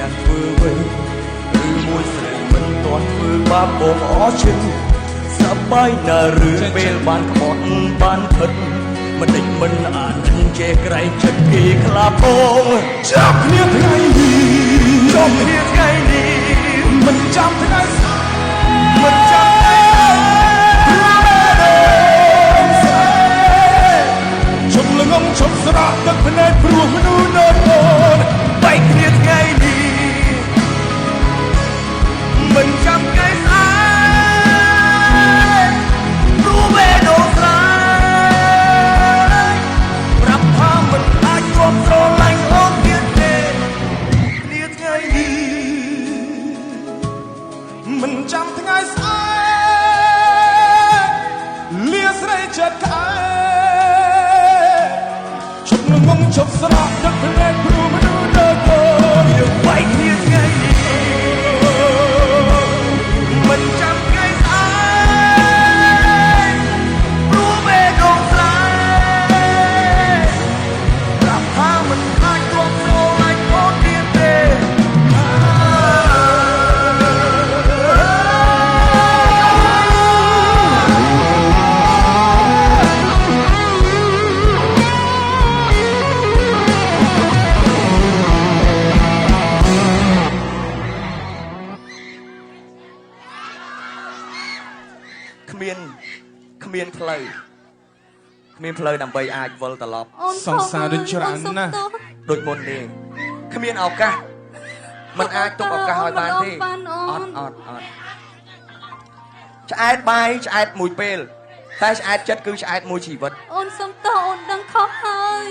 បានធ្វើវិញឬមួយស្រីមិនទាន់ធ្វើបាបបងអរជឹងសប្បាយណាស់ឬពេលបានក្បត់បានខិតមិនដេញមិនអានចេះក្រែងចិត្តគេខ្លាផងចាប់គ្នាថ្ងៃនេះចាប់គ្នាថ្ងៃនេះមិនចាំថ្ងៃស្អែកមិនចាំថ្ងៃជុំល្ងងជុំស្រក់ទឹកភ្នែកព្រោះមនុស្សនៅអូនបែកគ្នាថ្ងៃនេះមិនចាំថ្ងៃស្អែកព្រោះបេះដូងស្រាយប្រាប់ថាមិនអាចជាប់ស្រឡាញ់អូនទៀតទេគ្នាថ្ងៃនេះមិនចាំថ្ងៃស្អែកលាស្រីចិត្តក្អែកងងជប់ស្រក់ទឹកភ្នែកព្រោះមនុស្សនៅកូនយើងបែកគ្នាថ្ងៃនេះមិនចាំថ្ងៃស្អែកព្រោះបេះដូងស្រាយប្រាប់ថាមិនអាចជាប់ស្រឡាញ់អូនទៀតទេគ្មានផ្លូវដើម្បីអាចវិលត្រឡប់សង្សារដូចច្រើនណាស់ដូចមុនទេគ្មានឱកាសមិនអាចទុកឱកាសឲ្យបានទេអត់ឆ្អែតបាយឆ្អែតមួយពេលតែឆ្អែតចិត្តគឺឆ្អែតមួយជីវិតអូនសុំទោសអូនដឹងខុសហើយ